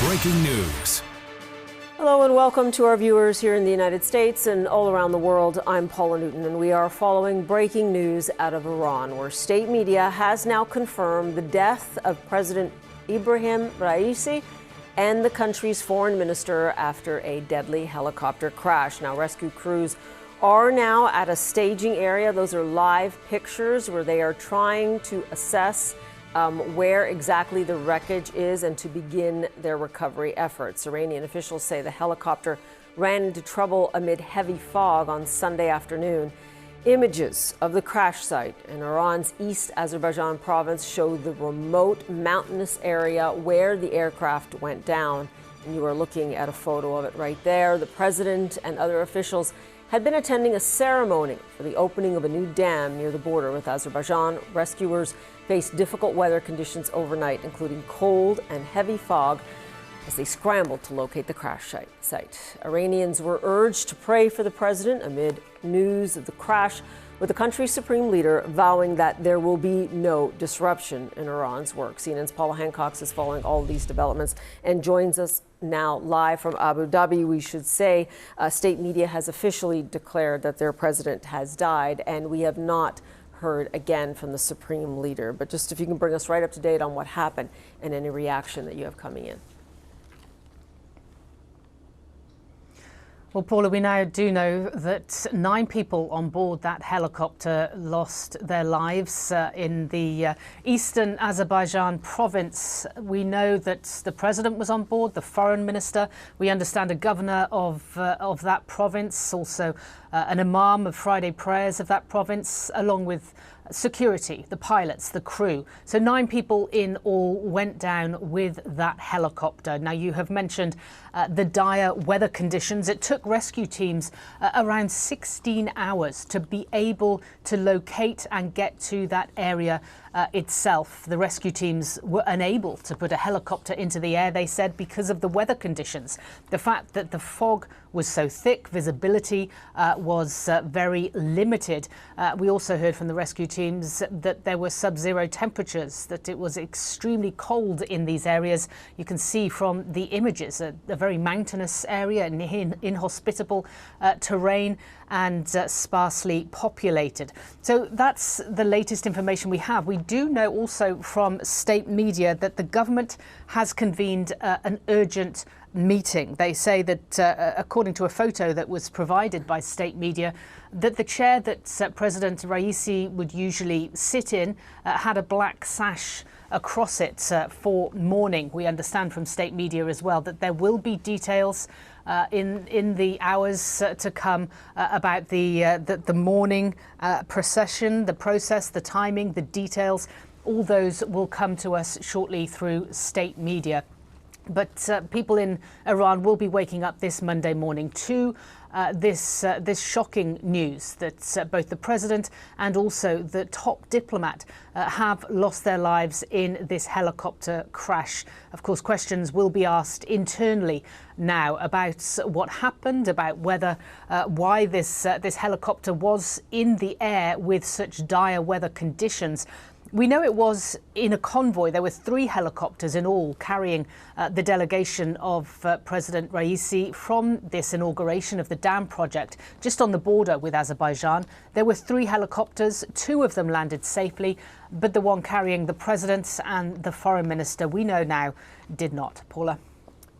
breaking news. Hello and welcome to our viewers here in the United States and all around the world. I'm Paula Newton and we are following breaking news out of Iran, where state media has now confirmed the death of President Ibrahim Raisi and the country's foreign minister after a deadly helicopter crash. Now, rescue crews are now at a staging area. Those are live pictures where they are trying to assess where exactly the wreckage is and to begin their recovery efforts. Iranian officials say the helicopter ran into trouble amid heavy fog on Sunday afternoon. Images of the crash site in Iran's East Azerbaijan province show the remote mountainous area where the aircraft went down. And you are looking at a photo of it right there. The president and other officials had been attending a ceremony for the opening of a new dam near the border with Azerbaijan. Rescuers faced difficult weather conditions overnight, including cold and heavy fog, as they scrambled to locate the crash site. Iranians were urged to pray for the president amid news of the crash, with the country's supreme leader vowing that there will be no disruption in Iran's work. CNN's Paula Hancock is following all of these developments and joins us now live from Abu Dhabi. We should say state media has officially declared that their president has died, and we have not heard again from the supreme leader. But just if you can bring us right up to date on what happened and any reaction that you have coming in. Well, Paula, we now do know that 9 people on board that helicopter lost their lives in the eastern Azerbaijan province. We know that the president was on board, the foreign minister. We understand a governor of that province, also an imam of Friday prayers of that province, along with security, the pilots, the crew. So 9 people in all went down with that helicopter. Now, you have mentioned the dire weather conditions. It took rescue teams around 16 hours to be able to locate and get to that area itself. The rescue teams were unable to put a helicopter into the air, they said, because of the weather conditions. The fact that the fog was so thick, visibility was very limited. We also heard from the rescue teams that there were sub-zero temperatures, that it was extremely cold in these areas. You can see from the images a very mountainous area, inhospitable terrain, and sparsely populated. So that's the latest information we have. We do know also from state media that the government has convened an urgent meeting. They say that, according to a photo that was provided by state media, that the chair that President Raisi would usually sit in had a black sash across it for mourning. We understand from state media as well that there will be details in the hours to come about the mourning procession, the process, the timing, the details. All those will come to us shortly through state media. But people in Iran will be waking up this Monday morning to this shocking news that both the president and also the top diplomat have lost their lives in this helicopter crash. Of course, questions will be asked internally now about what happened, about whether why this helicopter was in the air with such dire weather conditions. We know it was in a convoy. There were 3 helicopters in all carrying the delegation of President Raisi from this inauguration of the dam project just on the border with Azerbaijan. There were 3 helicopters. 2 of them landed safely, but the one carrying the president and the foreign minister, we know now, did not. Paula.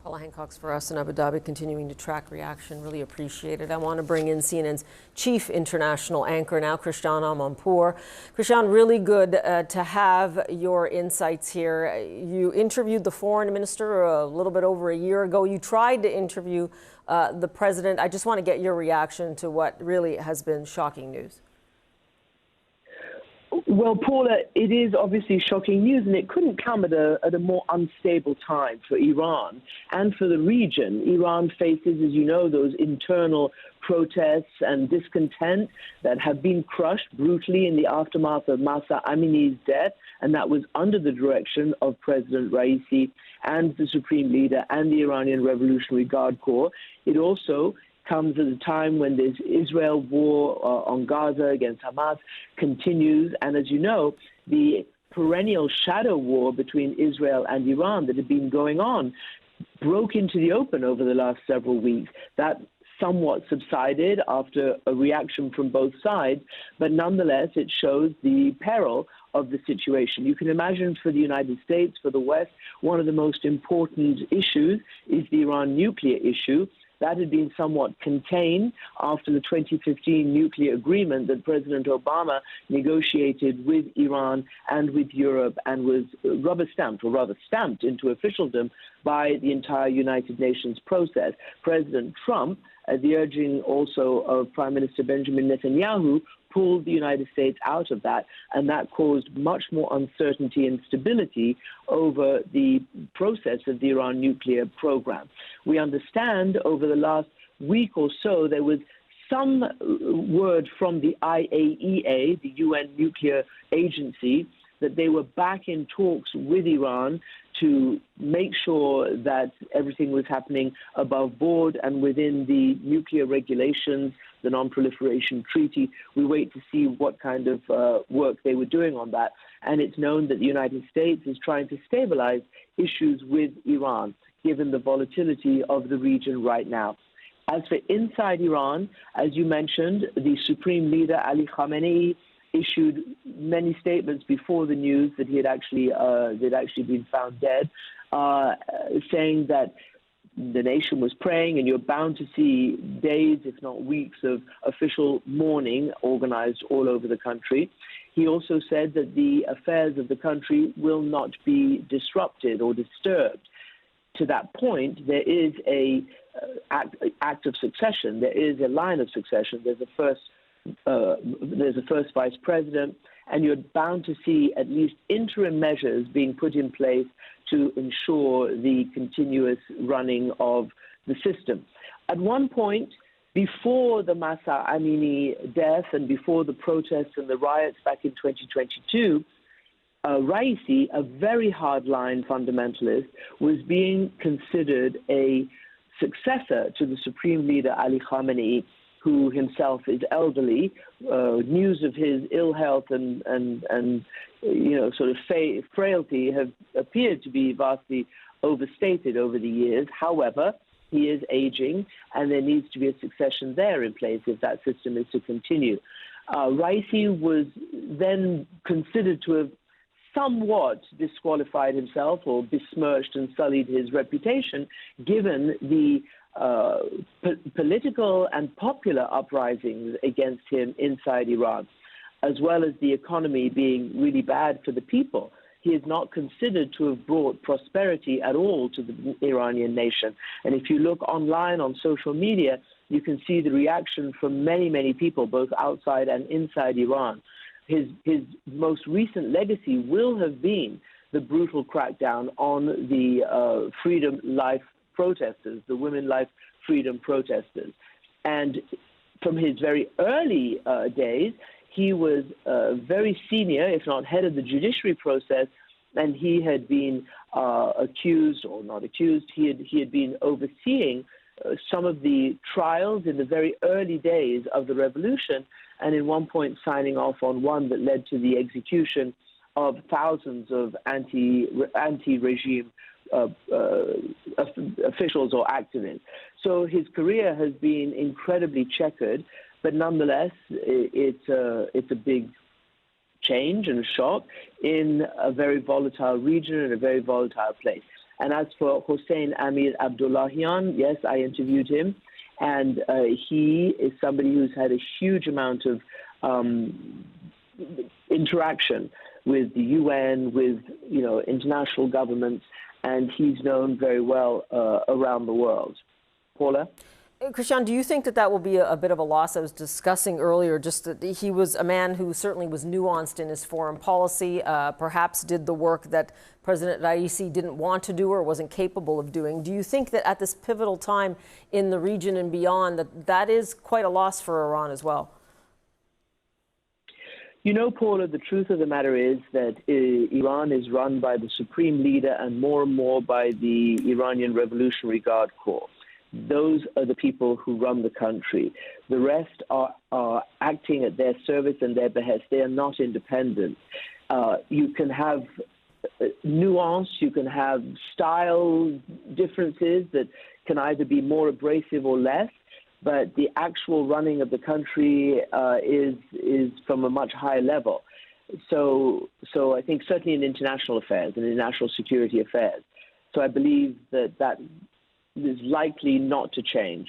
Paula Hancock's for us in Abu Dhabi, continuing to track reaction. Really appreciate it. I want to bring in CNN's chief international anchor now, Christiane Amanpour. Christiane, really good to have your insights here. You interviewed the foreign minister a little bit over a year ago. You tried to interview the president. I just want to get your reaction to what really has been shocking news. Well, Paula, it is obviously shocking news, and it couldn't come at a more unstable time for Iran and for the region. Iran faces, as you know, those internal protests and discontent that have been crushed brutally in the aftermath of Mahsa Amini's death, and that was under the direction of President Raisi and the Supreme Leader and the Iranian Revolutionary Guard Corps. It also comes at a time when this Israel war on Gaza against Hamas continues. And as you know, the perennial shadow war between Israel and Iran that had been going on broke into the open over the last several weeks. That somewhat subsided after a reaction from both sides, but nonetheless, it shows the peril of the situation. You can imagine for the United States, for the West, one of the most important issues is the Iran nuclear issue. That had been somewhat contained after the 2015 nuclear agreement that President Obama negotiated with Iran and with Europe and was rubber-stamped, or rather stamped into officialdom by the entire United Nations process. President Trump, at the urging also of Prime Minister Benjamin Netanyahu, pulled the United States out of that, and that caused much more uncertainty and stability over the process of the Iran nuclear program. We understand over the last week or so there was some word from the IAEA, the UN nuclear agency, that they were back in talks with Iran to make sure that everything was happening above board and within the nuclear regulations, the Non-Proliferation Treaty. We wait to see what kind of work they were doing on that. And it's known that the United States is trying to stabilize issues with Iran, given the volatility of the region right now. As for inside Iran, as you mentioned, the Supreme Leader Ali Khamenei issued many statements before the news that he had actually been found dead, saying that the nation was praying, and you're bound to see days, if not weeks, of official mourning organized all over the country. He also said that the affairs of the country will not be disrupted or disturbed. To that point, there is a act of succession. There is a line of succession. There's a first vice president, and you're bound to see at least interim measures being put in place to ensure the continuous running of the system. At one point, before the Mahsa Amini death and before the protests and the riots back in 2022, Raisi, a very hardline fundamentalist, was being considered a successor to the Supreme Leader Ali Khamenei, who himself is elderly. News of his ill health and sort of frailty have appeared to be vastly overstated over the years. However, he is aging, and there needs to be a succession there in place if that system is to continue. Raisi was then considered to have somewhat disqualified himself or besmirched and sullied his reputation, given the political and popular uprisings against him inside Iran, as well as the economy being really bad for the people. He is not considered to have brought prosperity at all to the Iranian nation. And if you look online on social media, you can see the reaction from many, many people, both outside and inside Iran. His most recent legacy will have been the brutal crackdown on the freedom life protesters, the women life freedom protesters. And from his very early days, he was very senior, if not head of the judiciary process, and he had been accused, or not accused, he had been overseeing some of the trials in the very early days of the revolution, and in one point signing off on one that led to the execution of thousands of anti-regime officials or activists. So his career has been incredibly checkered, but nonetheless, it's a big change and a shock in a very volatile region and a very volatile place. And as for Hossein Amir Abdullahian, yes, I interviewed him, and he is somebody who's had a huge amount of interaction with the UN, with international governments, and he's known very well around the world. Paula? Christian, do you think that will be a bit of a loss? I was discussing earlier just that he was a man who certainly was nuanced in his foreign policy, perhaps did the work that President Raisi didn't want to do or wasn't capable of doing. Do you think that at this pivotal time in the region and beyond, that is quite a loss for Iran as well? You know, Paula, the truth of the matter is that Iran is run by the Supreme Leader and more by the Iranian Revolutionary Guard Corps. Those are the people who run the country. The rest are acting at their service and their behest. They are not independent. You can have nuance, you can have style differences that can either be more abrasive or less, but the actual running of the country is from a much higher level. So I think certainly in international affairs and in national security affairs. So I believe that is likely not to change.